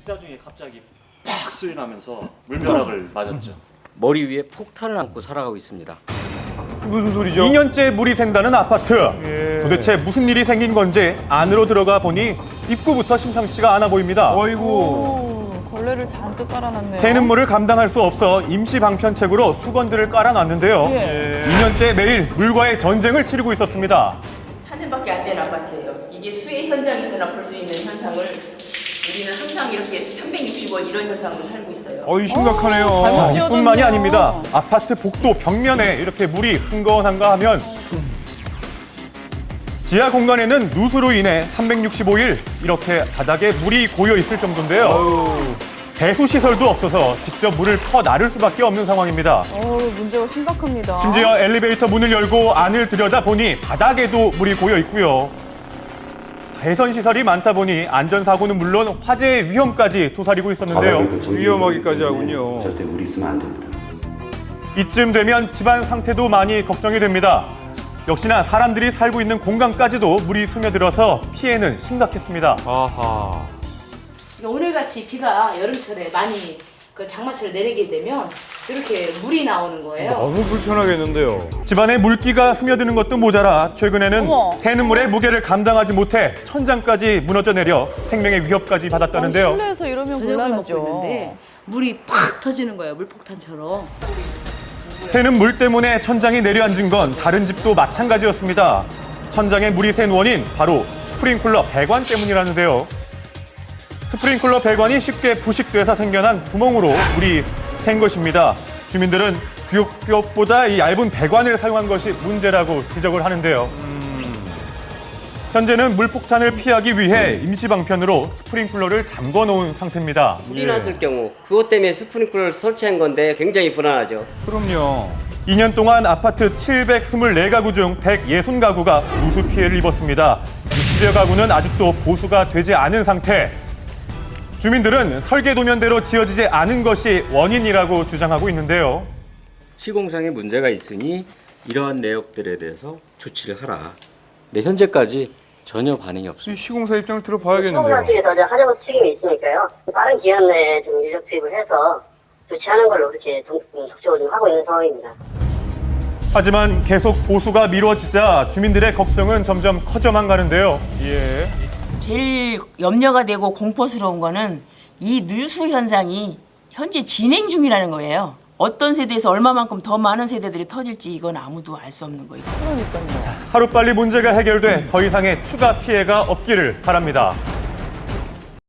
식사 중에 갑자기 팍 소리 나면서 물벼락을 맞았죠. 머리 위에 폭탄을 안고 살아가고 있습니다. 무슨 소리죠? 2년째 물이 샌다는 아파트. 도대체 무슨 일이 생긴 건지 안으로 들어가 보니 입구부터 심상치가 않아 보입니다. 어이구. 걸레를 잔뜩 깔아놨네요. 새는 물을 감당할 수 없어 임시 방편책으로 수건들을 깔아놨는데요. 예. 2년째 매일 물과의 전쟁을 치르고 있었습니다. 4년밖에 안 된 아파트예요. 이게 수해 현장에서나 볼 수 있는 현상을 우리는 항상 이렇게 360원 이런 현상으로 살고 있어요. 어이 심각하네요. 잘못 지어졌네요. 이뿐만이 아닙니다. 아파트 복도 벽면에 이렇게 물이 흥건한가 하면 지하 공간에는 누수로 인해 365일 이렇게 바닥에 물이 고여 있을 정도인데요. 배수 시설도 없어서 직접 물을 퍼 나를 수밖에 없는 상황입니다. 문제가 심각합니다. 심지어 엘리베이터 문을 열고 안을 들여다보니 바닥에도 물이 고여 있고요. 배선 시설이 많다 보니 안전사고는 물론 화재의 위험까지 도사리고 있었는데요. 위험하기까지 하군요. 절대 물이 있으면 안 됩니다. 이쯤 되면 집안 상태도 많이 걱정이 됩니다. 역시나 사람들이 살고 있는 공간까지도 물이 스며들어서 피해는 심각했습니다. 아하. 오늘같이 비가 여름철에 많이 그 장마철 내리게 되면 이렇게 물이 나오는 거예요. 너무 불편하겠는데요. 집안에 물기가 스며드는 것도 모자라 최근에는 어머. 새는 물의 무게를 감당하지 못해 천장까지 무너져 내려 생명의 위협까지 받았다는데요. 실내에서 이러면 저녁을 먹고 곤란하죠. 있는데 물이 팍 터지는 거예요. 물폭탄처럼. 새는 물 때문에 천장이 내려앉은 건 다른 집도 마찬가지였습니다. 천장에 물이 샌 원인 바로 스프링클러 배관 때문이라는데요. 스프링클러 배관이 쉽게 부식돼서 생겨난 구멍으로 물이 샌 것입니다. 주민들은 규격보다 이 얇은 배관을 사용한 것이 문제라고 지적을 하는데요. 현재는 물폭탄을 피하기 위해 임시방편으로 스프링클러를 잠궈놓은 상태입니다. 물이 났을 경우 그것 때문에 스프링클러를 설치한 건데 굉장히 불안하죠. 그럼요. 2년 동안 아파트 724가구 중 160가구가 누수 피해를 입었습니다. 60여 가구는 아직도 보수가 되지 않은 상태. 주민들은 설계 도면대로 지어지지 않은 것이 원인이라고 주장하고 있는데요. 시공상에 문제가 있으니 이러한 내역들에 대해서 조치를 하라. 근데 현재까지 전혀 반응이 없습니다. 이 시공사 입장을 들어봐야겠는데요. 시공사 측에서 하자고 책임이 있으니까요. 빠른 기한 내에 좀 인력 투입을 해서 조치하는 걸로 그렇게 속적으로 좀 하고 있는 상황입니다. 하지만 계속 보수가 미뤄지자 주민들의 걱정은 점점 커져만 가는데요. 예. 제일 염려가 되고 공포스러운 거는 이 누수 현상이 현재 진행 중이라는 거예요. 어떤 세대에서 얼마만큼 더 많은 세대들이 터질지 이건 아무도 알 수 없는 거예요. 하루빨리 문제가 해결돼 더 이상의 추가 피해가 없기를 바랍니다.